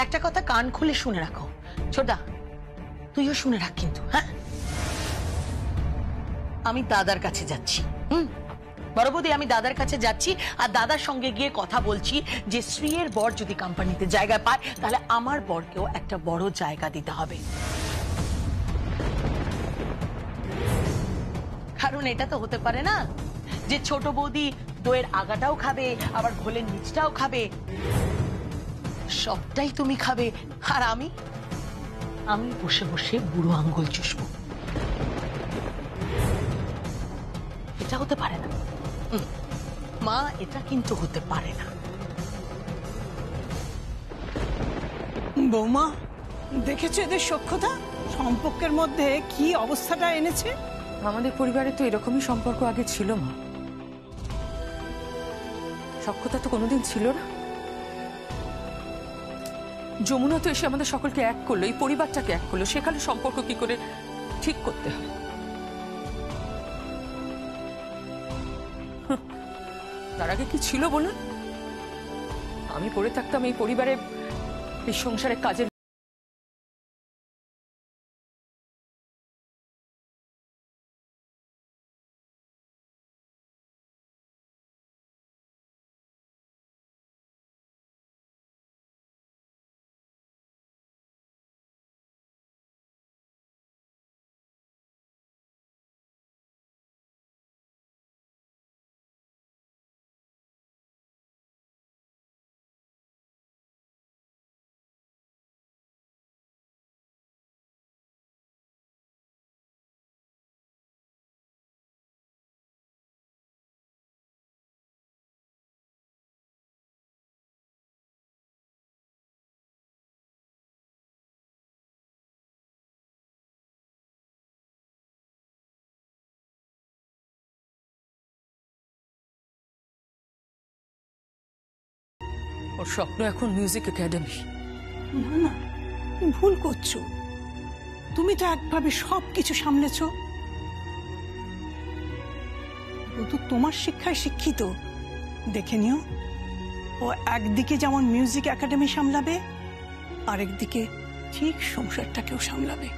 একটা কথা কান খুলে শুনে রাখো, ছোটা তুইও শুনে রাখ কিন্তু। হ্যাঁ, আমি দাদার কাছে যাচ্ছি। বড় বৌদি, আমি দাদার কাছে যাচ্ছি আর দাদার সঙ্গে গিয়ে কথা বলছি যে শ্রীয়ের বর যদি কোম্পানিতে জায়গা পায় তাহলে আমার বরকেও একটা বড় জায়গা দিতে হবে। কারণ এটা তো হতে পারে না যে ছোট বৌদি দইয়ের আগাটাও খাবে আবার ঘোলের নিচটাও খাবে, সবটাই তুমি খাবে আর আমি বসে বসে বুড়ো আঙ্গুল চুষবো। এটা হতে পারে না মা, এটা কিন্তু হতে পারে না। বৌমা, দেখেছো এদের সখ্যতা, সম্পর্কের মধ্যে কি অবস্থাটা এনেছে। আমাদের পরিবারে তো এরকমই সম্পর্ক আগে ছিল মা, সখ্যতা তো কোনোদিন ছিল না। যমুনা তো এসে আমাদের সকলকে এক করলো, এই পরিবারটাকে এক করলো, সেখানে সম্পর্ক কি করে ঠিক করতে হয়। তার আগে কি ছিল বলুন? আমি পড়ে থাকতাম এই পরিবারে, এই সংসারে কাজের। ওর স্বপ্ন এখন মিউজিক একাডেমি। না না, তুমি ভুল করছো। তুমি তো একভাবে সবকিছু সামলেছ। ও তো তোমার শিক্ষায় শিক্ষিত, দেখে নিও। ও একদিকে যেমন মিউজিক একাডেমি সামলাবে, আরেকদিকে ঠিক সংসারটাকেও সামলাবে।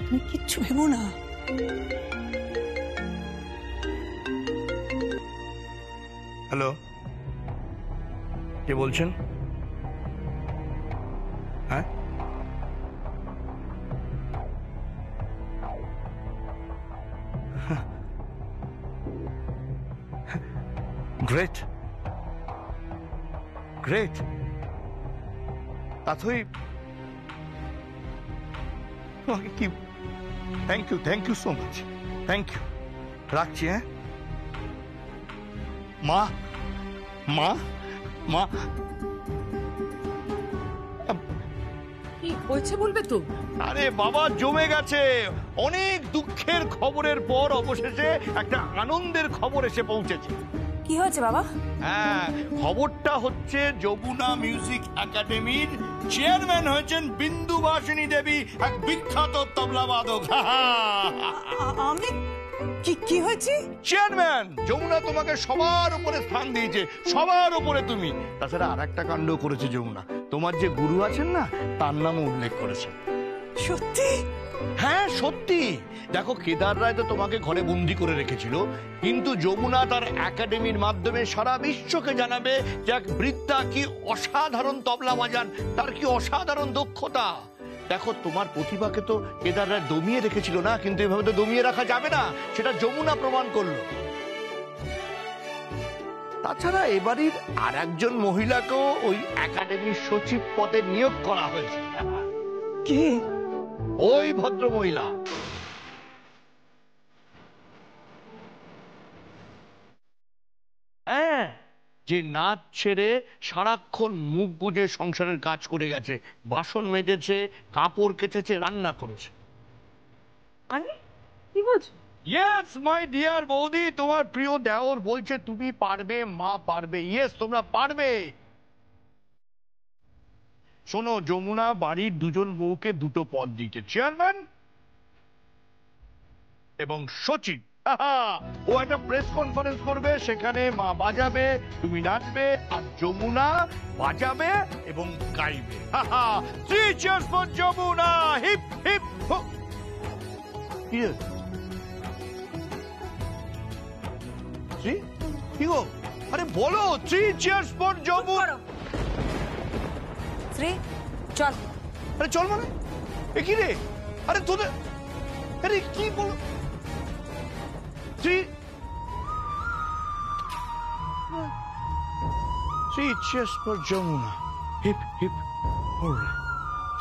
তুমি কিচ্ছু ভেবো না। হ্যালো, কে বলছেন? হ্যাঁ, গ্রেট গ্রেট। তাথই তোমাকে কি, thank you so much, thank you. রাখছি। হ্যাঁ মা, মা, মা। কি হয়েছে বলবে তো? আরে বাবা, জমে গেছে। অনেক দুঃখের খবরের পর অবশেষে একটা আনন্দের খবর এসে পৌঁছেছে। কি হয়েছে বাবা? হ্যাঁ, খবরটা হচ্ছে যমুনা মিউজিক একাডেমির চেয়ারম্যান হয়েছেন বিন্দুবাসিনী দেবী, এক বিখ্যাত তবলা বাদক। আমি কি হয়েছে? চেয়ারম্যান যমুনা তোমাকে সবার উপরে স্থান দিয়েছে, সবার উপরে তুমি। তাছাড়া আর একটা কাণ্ড করেছে যমুনা, তোমার যে গুরু আছেন না তার নামও উল্লেখ করেছে। সত্যি? হ্যাঁ সত্যি। দেখো, কেদার রায় তো তোমাকে ঘরে বন্দি করে রেখেছিল, কিন্তু যমুনা তার একাডেমির মাধ্যমে সারা বিশ্বকে জানাবে যে এক বৃদ্ধা কি অসাধারণ তবলা বাজান, তার কি অসাধারণ দক্ষতা। দেখো, তোমার প্রতিভাকে তো কেদার রায় দমিয়ে রেখেছিল না, কিন্তু এভাবে তো দমিয়ে রাখা যাবে না, সেটা যমুনা প্রমাণ করলো। তাছাড়া এবারের আর একজন মহিলাকেও ওই একাডেমির সচিব পদে নিয়োগ করা হয়েছে। কে? ওই ভদ্র মহিলা। হ্যাঁ, যে নাচ ছেড়ে সারাক্ষণ মুখ বুজে সংসারের কাজ করে গেছে, বাসন মেজেছে, কাপড় কেচেছে, রান্না করেছে। কি বলছো? ইয়েস মাই ডিয়ার বৌদি, তোমার প্রিয় দেওর বলছে তুমি পারবে, মা পারবে। ইয়েস, তোমরা পারবে। শোনো, যমুনা বাড়ির দুজন বউকে দুটো পদ দিচ্ছে, চেয়ারম্যান এবং সচিব। ও একটা প্রেস কনফারেন্স করবে, সেখানে মা বাজাবে, তুমি নাচবে, আর যমুনা বাজাবে এবং গাইবে। 3 cheers for Jamuna, hip hip ho. কি গো, আরে বলো 3 cheers for যমুনা। শ্রী চল। আরে চল মানে এ কি রে? আরে তোদের আরে কি বল? 3 cheers for Jamuna, hip hip hurray.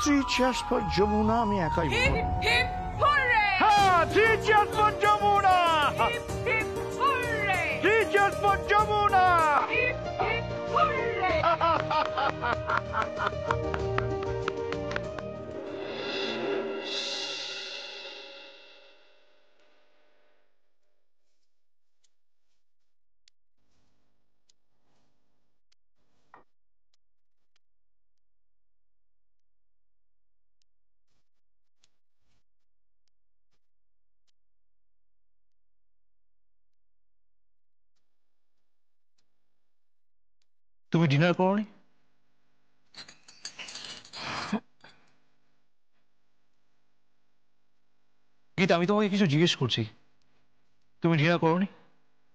3 cheers for Jamuna, আমি একাই বলবো। Hip hurray! হ্যাঁ, 3 cheers for Jamuna, hip hip hurray! 3 cheers for Jamuna. Hip hip hurray! তুমি ডিনার করোনি? গীতা, আমি তোমাকে কিছু জিজ্ঞেস করছি, তুমি ডিনার করোনি?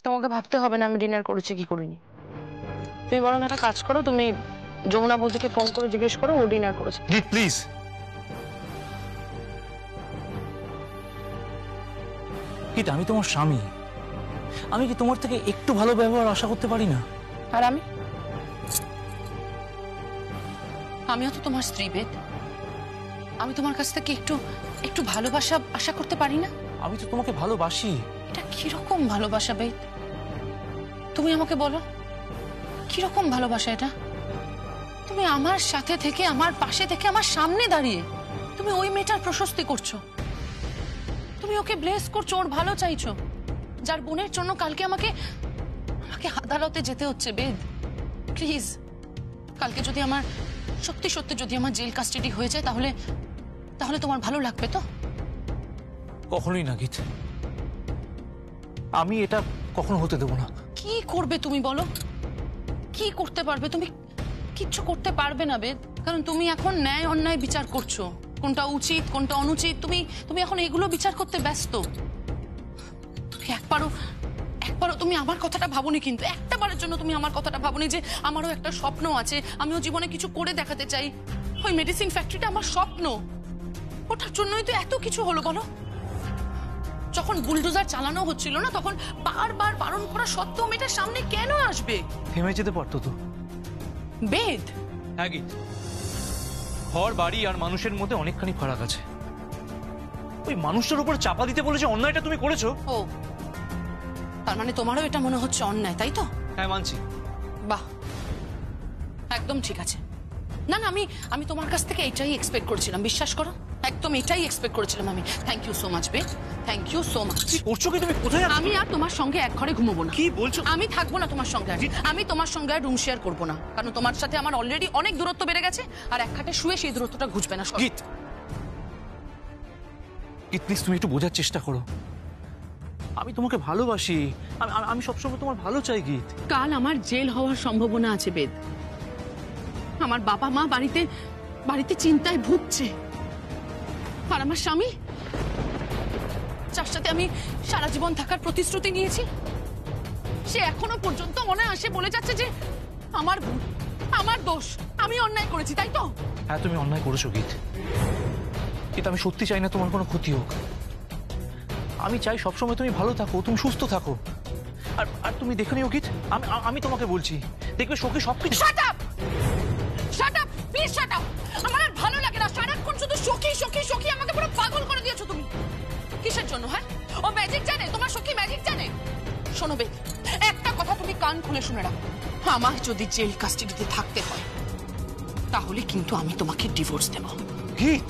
তোমাকে ভাবতে হবে না আমি ডিনার করেছি কি করিনি। তুমি বরং একটা কাজ করো, তুমি যমুনা বৌদিকে ফোন করে জিজ্ঞেস করো ও ডিনার করেছে। গীত প্লিজ। গীতা, আমি তোমার স্বামী, আমি কি তোমার থেকে একটু ভালো ব্যবহার আশা করতে পারি না? আর আমিও তো তোমার স্ত্রী বেদ, আমি তোমার কাছ থেকে একটু ভালোবাসা আশা করতে পারি না? আমি তো তোমাকে ভালোবাসি। এটা কিরকম ভালোবাসা বেদ? তুমি আমাকে বলো কিরকম ভালোবাসা এটা? তুমি আমার সাথে থেকে, আমার পাশে থেকে, আমার সামনে দাঁড়িয়ে তুমি ওই মেয়েটার প্রশস্তি করছো, তুমি ওকে ব্লেস করছো, ওর ভালো চাইছো, যার বোনের জন্য কালকে আমাকে আদালতে যেতে হচ্ছে। বেদ প্লিজ, কালকে যদি আমার সত্যি সত্যি যদি আমার জেল কাস্টাডি হয়ে যায় তাহলে তোমার ভালো লাগবে তো? কখনোই না গীত, আমি এটা কখনো হতে দেবো না। কি করবে তুমি বলো? কি করতে পারবে তুমি? কিচ্ছু করতে পারবে না বেদ, কারণ তুমি এখন ন্যায় অন্যায় বিচার করছো, কোনটা উচিত কোনটা অনুচিত, তুমি এখন এগুলো বিচার করতে ব্যস্ত। একবারও তুমি আমার কথাটা ভাবোনি, কিন্তু একটাবারের জন্য তুমি আমার কথাটা ভাবোনি যে আমারও একটা স্বপ্ন আছে, আমিও জীবনে কিছু করে দেখাতে চাই। ওই মেডিসিন ফ্যাক্টরিটা আমার স্বপ্ন, ওটার জন্যই তো এত কিছু হলো বলো। যখন বুলডোজার চালানো হচ্ছিল না, তখন বারবার বারণ করা সত্ত্বেও মেয়েটার সামনে কেন আসবে? থেমে যেতে পারতো তো। বেদ, হ্যাঁ গীত, ঘর বাড়ি আর মানুষের মধ্যে অনেকখানি ফারাক আছে। ওই মানুষটার উপর চাপা দিতে বলে যে অন্যায়টা তুমি করেছো। ও, তার মানে তোমারও এটা মনে হচ্ছে অন্যায়, তাই তো? হ্যাঁ মানছি। বাহ, একদম ঠিক আছে। না না, আমি তোমার কাছ থেকে এটাই এক্সপেক্ট করেছিলাম, বিশ্বাস করো, একদম এটাই এক্সপেক্ট করেছিলাম আমি। থ্যাংক ইউ সো মাচ বে, থ্যাংক ইউ সো মাচ। করছো কি তুমি? কোথায়? আমি আর তোমার সঙ্গে এক ঘরে ঘুমোবো না। কি বলছো? আমি থাকবো না তোমার সঙ্গে, আমি তোমার সঙ্গে আর রুম শেয়ার করবো না, কারণ তোমার সাথে আমার অলরেডি অনেক দূরত্ব বেড়ে গেছে, আর এক খাটে শুয়ে সেই দূরত্বটা ঘুচবে না। গীত, গীত প্লিজ তুমি একটু বোঝার চেষ্টা করো, আমি তোমাকে ভালোবাসি, আমি সবসময় তোমার ভালো চাই গীত। কাল আমার জেল হওয়ার সম্ভাবনা আছে বেদ, আমার বাবা মা বাড়িতে চিন্তায় ভুগছে, আর আমার স্বামী, যার সাথে আমি সারা জীবন থাকার প্রতিশ্রুতি নিয়েছি, সে এখনো পর্যন্ত মনে আসে বলে যাচ্ছে যে আমার ভুল, আমার দোষ, আমি অন্যায় করেছি, তাই তো? হ্যাঁ তুমি অন্যায় করেছো গীত, কিন্তু আমি সত্যি চাই না তোমার কোনো ক্ষতি হোক। আমি চাই সবসময় তুমি ভালো থাকো, তুমি সুস্থ থাকো। আর তুমি দেখে নিও গীত, আমি তোমাকে বলছি, দেখবে সখী সবকিছু। Shut up, shut up, please shut up. আমার আর ভালো লাগে না সারাক্ষণ শুধু সখী সখী সখী, আমাকে পুরো পাগল করে দিয়েছো তুমি। কিসের জন্য? হ্যাঁ, ও ম্যাজিক জানে? তোমার সখী ম্যাজিক জানে? শোনো বেদ, একটা কথা তুমি কান খুলে শুনে রাখো, আমার যদি জেল কাস্টাডিতে থাকতে হয় তাহলে কিন্তু আমি তোমাকে ডিভোর্স দেব। গীত,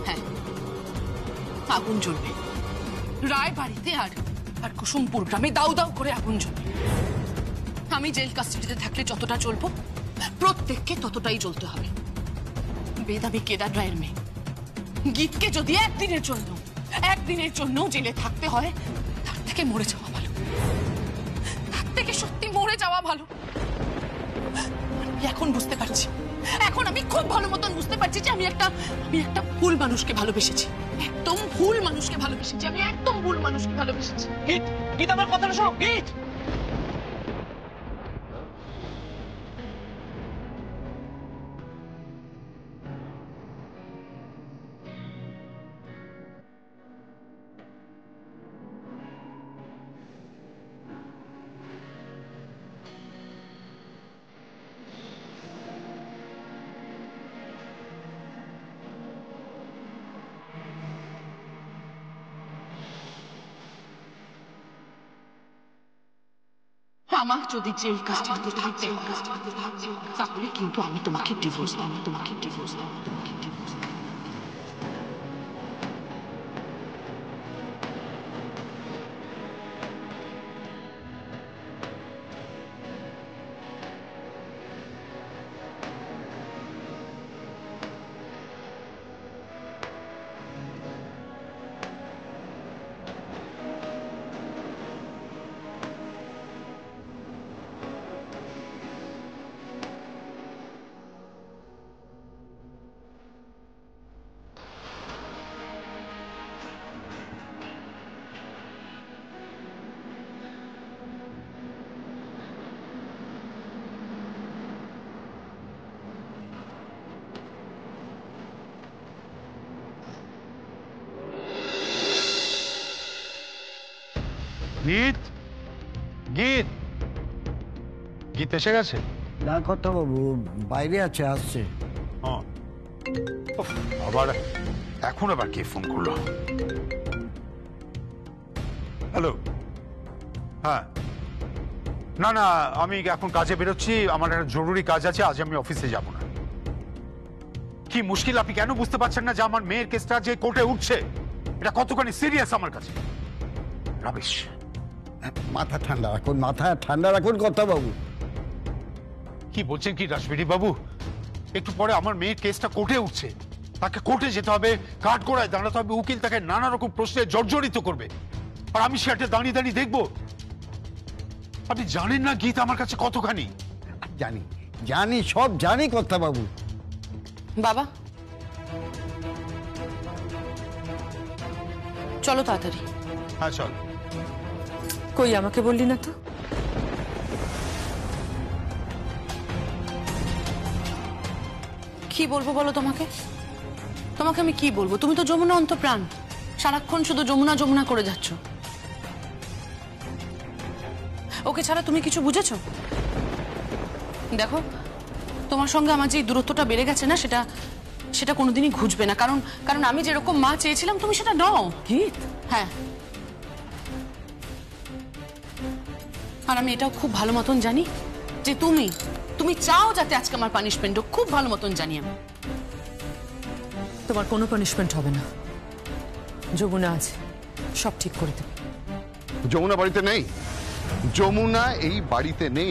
হ্যাঁ, আগুন জ্বলবে রায় বাড়িতে, আর কুসুমপুর গ্রামে দাউ দাউ করে আগুন জ্বলবে। আমি জেল কাস্টাডিতে থাকলে যতটা জ্বলবো, প্রত্যেককে ততটাই জ্বলতে হবে। বেদ, আমি কেদার রায়ের মেয়ে, গীতকে যদি একদিনের জন্য জেলে থাকতে হয়, তার থেকে থেকে মরে যাওয়া ভালো, তার থেকে সত্যি মরে যাওয়া ভালো। আমি এখন বুঝতে পারছি, এখন আমি খুব ভালো মতন বুঝতে পারছি যে আমি একটা ভুল মানুষকে ভালোবেসেছি, একদম ভুল মানুষকে ভালোবেসেছি, আমি একদম ভুল মানুষকে ভালোবেসেছি। গীত, গীত আমার কথাটা শোনো, গীত। আমার যদি যেই কাজটা থাকতে তাহলে কিন্তু আমি তোমাকে ডিভোর্স দেবো, তোমাকে ডিভোর্স দেবো, তোমাকে ডিভোর্স দেবো। গীত, গীত, গীত এসে গেছে? না কথা বাবু, বাইরে আছে, আসছে। আবার এখন আবার কে ফোন করলো? হ্যালো, হ্যাঁ, না না, আমি এখন কাজে বেরোচ্ছি, আমার একটা জরুরি কাজ আছে, আজ আমি অফিসে যাব না। কি মুশকিল, আপনি কেন বুঝতে পারছেন না যে আমার মেয়ের কেসটা যে কোর্টে উঠছে এটা কতখানি সিরিয়াস আমার কাছে? রাবিশ। মাথা ঠান্ডা রাখুন, মাথা ঠান্ডা রাখুন কথা বাবু। কি বলছেন কি রাসবিহারী বাবু? একটু পরে আমার মেয়ের কেসটা কোর্টে উঠছে, তাকে কোর্টে যেতে হবে, কাঠগড়ায় দাঁড়াতে হবে, উকিল তাকে নানা রকম প্রশ্নে জর্জরিত করবে, আর আমি সেটা দাঁড়িয়ে দাঁড়িয়ে দেখবো? আপনি জানেন না গীত আমার কাছে কতখানি? জানি, জানি, সব জানি কথা বাবু। বাবা চলো তাড়াতাড়ি। হ্যাঁ চল। কই আমাকে বললি না তো? কি বলবো বলো তোমাকে? তোমাকে আমি কি বলবো? তুমি তো যমুনা অন্তপ্রাণ, সারাক্ষণ শুধু যমুনা যমুনা করে যাচ্ছ। ওকে ছাড়া তুমি কিছু বুঝেছো? দেখো, তোমার সঙ্গে আমার যে দূরত্বটা বেড়ে গেছে না, সেটা কোনোদিনই ঘুচবে না, কারণ আমি যেরকম মা চেয়েছিলাম তুমি সেটা নও। গীত, হ্যাঁ, আর আমি এটাও খুব ভালো মতন জানি যে তুমি চাও যাতে আজকে আমার পানিশমেন্ট হোক, খুব ভালো মতন জানি আমি। তোমার কোনো পানিশমেন্ট হবে না, যমুনা আছে, সব ঠিক করে দেবে। যমুনা বাড়িতে নেই, যমুনা এই বাড়িতে নেই।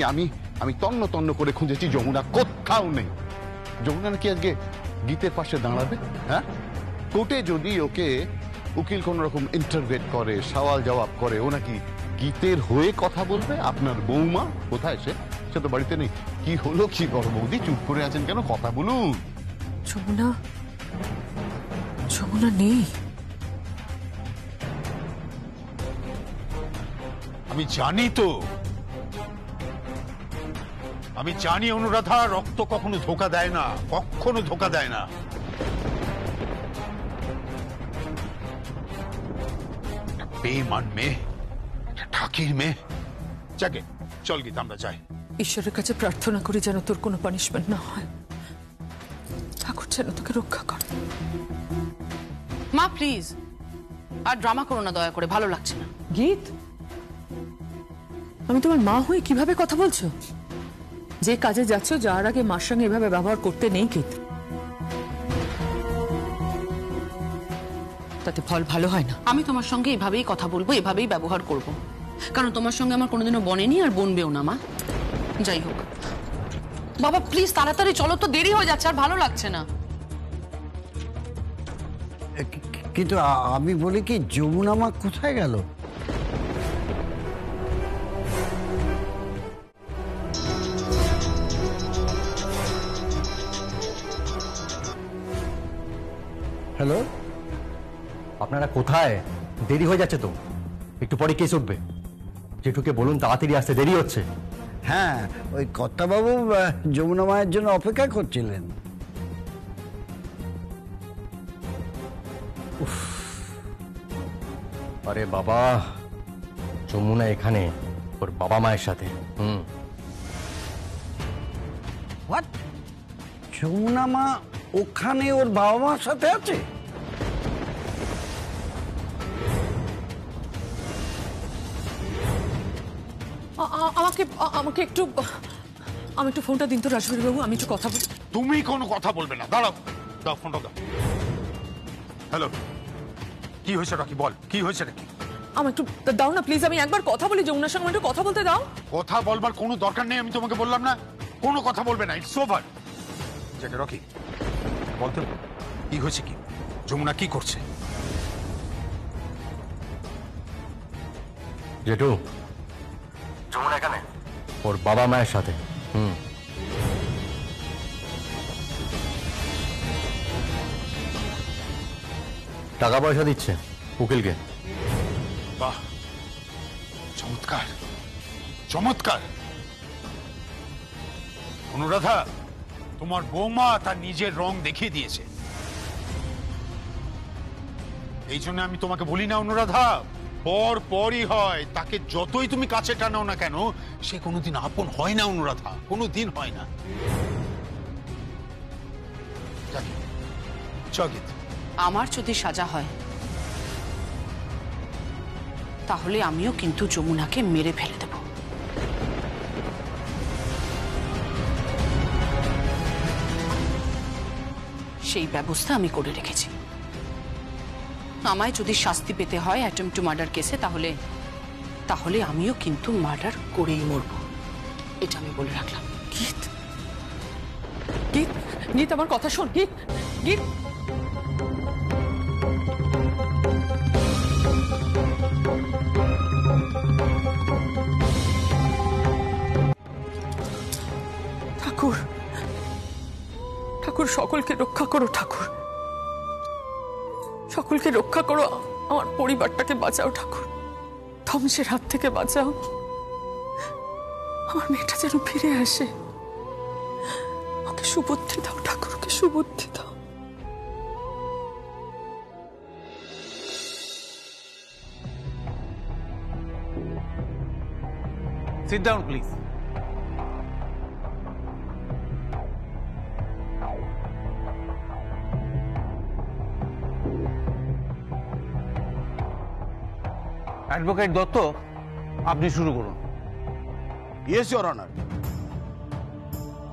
আমি তন্ন তন্ন করে খুঁজেছি, যমুনা কোথাও নেই। যমুনা নাকি আজকে গীতের পাশে দাঁড়াবে। হ্যাঁ, কোর্টে যদি ওকে উকিল কোন রকম ইন্টারভেট করে, সওয়াল জবাব করে, ও নাকি গীতের হয়ে কথা বলবে। আপনার বৌমা কোথায়? সে তো বাড়িতে নেই। কি হলো কি বড় বৌদি, চুপ করে আছেন কেন? কথা বলুন। যমুনা নেই। আমি জানি তো, আমি জানি অনুরাধা, রক্ত কখনো ধোকা দেয় না, কখনো ধোকা দেয় না। বেঈমান মেয়ে, ঠাকির মেয়ে। যাকে চল গীত, আমরা যাই। ঈশ্বরের কাছে প্রার্থনা করি যেন তোর কোনো পানিশমেন্ট না হয়, ঠাকুর যেন তোকে রক্ষা করে। মা প্লিজ আর ড্রামা করো না দয়া করে, ভালো লাগছে না। গীত, আমি তোমার মা হয়ে কিভাবে কথা বলছো? যে কাজে যাচ্ছ যাওয়ার আগে মার সঙ্গে এভাবে ব্যবহার করতে নেই গীত, তাতে ফল ভালো হয় না। আমি তোমার সঙ্গে এভাবেই কথা বলবো, এভাবেই ব্যবহার করব, কারণ তোমার সঙ্গে আমার কোনোদিনও বনেনি আর বনবেও না। মা যাই হোক, বাবা প্লিজ তাড়াতাড়ি চলো তো, দেরি হয়ে যাচ্ছে, আর ভালো লাগছে না। কিন্তু আমি বলি কি, যমুনা মা কোথায় গেল? হ্যালো, আপনারা কোথায়? দেরি হয়ে যাচ্ছে তো, একটু পরে কেস উঠবে। জেঠুকে বলুন তাড়াতাড়ি আসতে, দেরি হচ্ছে। হ্যাঁ, ওই কর্তাবাবু যমুনা মায়ের জন্য অপেক্ষা করছিলেন। আরে বাবা, যমুনা এখানে ওর বাবা মায়ের সাথে। হোয়াট? যমুনা মা ওখানে ওর বাবা মার সাথে আছে? আমাকে আমাকে একটু আমি একটু ফোনটা দিন তো রাজবীর বাবু, আমি একটু কথা বলি। তুমি কোনো কথা বলবে না, দাঁড়াও, দাও ফোনটা দাও। হ্যালো, কি হয়েছে রকি? বল, কি হয়েছে নাকি? আমার একটু দাও না প্লিজ, আমি একবার কথা বলি যমুনার সঙ্গে, একটু কথা বলতে দাও। কথা বলবার কোনো দরকার নেই, আমি তোমাকে বললাম না কোনো কথা বলবে না, ইটস ওভার। যেটা রকি বলতে, কি হয়েছে? কি যমুনা কি করছে? জেঠু, যমুনা এখানে ওর বাবা মায়ের সাথে। টাকা পয়সা দিচ্ছে উকিলকে। বাহ, চমৎকার চমৎকার। অনুরাধা, তোমার বৌমা তার নিজের রং দেখিয়ে দিয়েছে। এই জন্য আমি তোমাকে বলি না অনুরাধা, পর পরই হয়। তাকে যতই তুমি কাছে টানাও না কেন, সে কোনোদিন আপন হয় না অনুরাধা, কোনোদিন হয় না। চকিত, আমার যদি সাজা হয় তাহলে আমিও কিন্তু যমুনাকে মেরে ফেলে দেব। সেই ব্যবস্থা আমি করে রেখেছি। আমায় যদি শাস্তি পেতে হয় অ্যাটেম্পট টু মার্ডার কেসে, তাহলে তাহলে আমিও কিন্তু মার্ডার করেই মরব, এটা আমি বলে রাখলাম। গীত, গীত, গীত, আমার কথা শোন। গীত, গীত, ঠাকুর, ঠাকুর সকলকে রক্ষা করো, ঠাকুর সকলকে রক্ষা করো, আমার পরিবারটাকে বাঁচাও ঠাকুর, ধ্বংসের হাত থেকে বাঁচাও। আমার মেয়েটা যেন ফিরে আসে, ওকে সুবুদ্ধি দাও ঠাকুর, ওকে সুবুদ্ধি দাও। Sit down, please. Advocate Dutta, আপনি শুরু করুন। Yes your honour.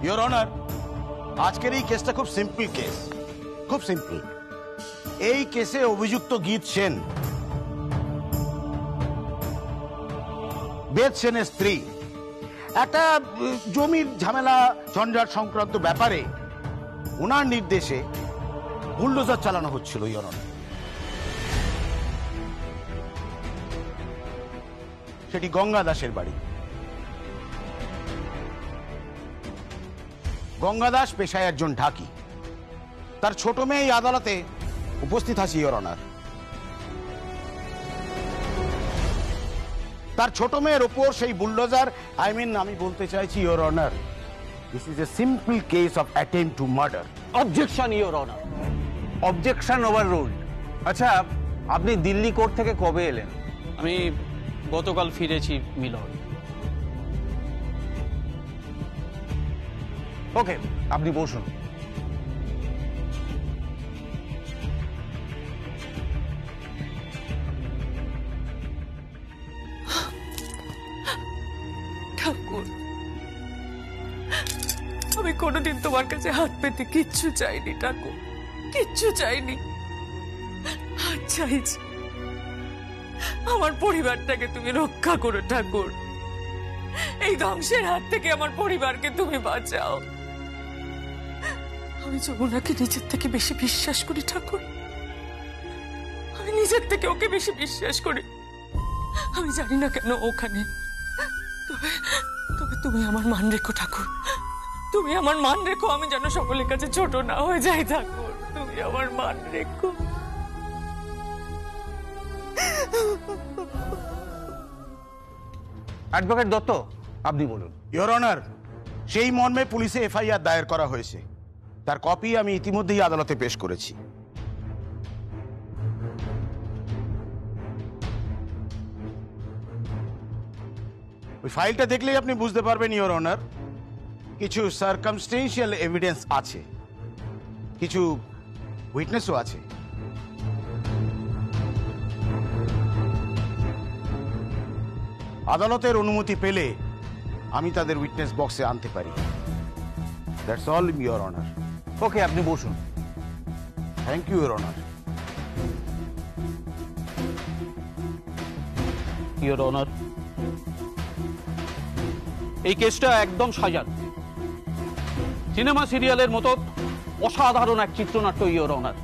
Your honour, আজকের এই কেসটা খুব সিম্পল কেস, খুব সিম্পল। এই কেসে অভিযুক্ত গীত সেন, বেদ সেনের স্ত্রী। একটা জমির ঝামেলা ঝঞ্ঝাট সংক্রান্ত ব্যাপারে ওনার নির্দেশে বুলডোজার চালানো হচ্ছিল ইওর অনার। সেটি গঙ্গা দাসের বাড়ি। গঙ্গা দাস পেশায় একজন ঢাকি। তার ছোট মেয়ে এই আদালতে উপস্থিত আছে ইওর অনার। তার ছোট মেয়ের ওপর সেই বুলডোজার, আমি বলতে চাইছি your honour, this is a simple case of attempt to murder. Objection your honour, objection over ruled. আচ্ছা, আপনি দিল্লি কোর্ট থেকে কবে এলেন? আমি গতকাল ফিরেছি মিলন। ওকে, আপনি বসুন। ঠাকুর, আমি কোনোদিন তোমার কাছে হাত পেতে কিচ্ছু চাইনি ঠাকুর, কিচ্ছু চাইনি। হাত চাইছি আমার পরিবারটাকে তুমি রক্ষা করো ঠাকুর, এই ধ্বংসের হাত থেকে আমার পরিবারকে তুমি বাঁচাও। আমি যমুনাকে নিজের থেকে বেশি বিশ্বাস করি ঠাকুর, আমি নিজের থেকে ওকে বেশি বিশ্বাস করি। আমি জানি না কেন ওখানে, তবে তবে তুমি আমার মান রেখো ঠাকুর, তুমি আমার মান রেখো। আমি যেন সকলের কাছে ছোট না হয়ে যাই ঠাকুর, তুমি আমার মান রেখো। অ্যাডভোকেট দত্ত, আপনি বলুন। ইওর অনার, সেই মর্মে পুলিশে এফআইআর দায়ের করা হয়েছে, তার কপি আমি ইতিমধ্যেই আদালতে পেশ করেছি। ওই ফাইলটা দেখলেই আপনি বুঝতে পারবেন ইওর অনার, কিছু সার্কামস্টেন্সিয়াল এভিডেন্স আছে, কিছু উইটনেসও আছে। আদালতের অনুমতি পেলে আমি তাদের উইটনেস বক্সে আনতে পারি। That's all your honour. Okay, আপনি বসুন। Thank you your honour. Your honour, এই কেসটা একদম সাজান, সিনেমা সিরিয়ালের মতো অসাধারণ এক চিত্রনাট্য ইওর অনার।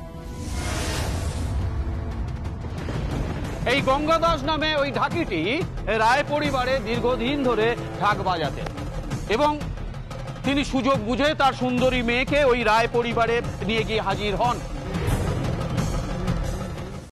এই গঙ্গা দাস নামে ওই ঢাকিটি রায় পরিবারে দীর্ঘদিন ধরে ঢাক বাজাতেন এবং তিনি সুযোগ বুঝে তার সুন্দরী মেয়েকে ওই রায় পরিবারে নিয়ে গিয়ে হাজির হন।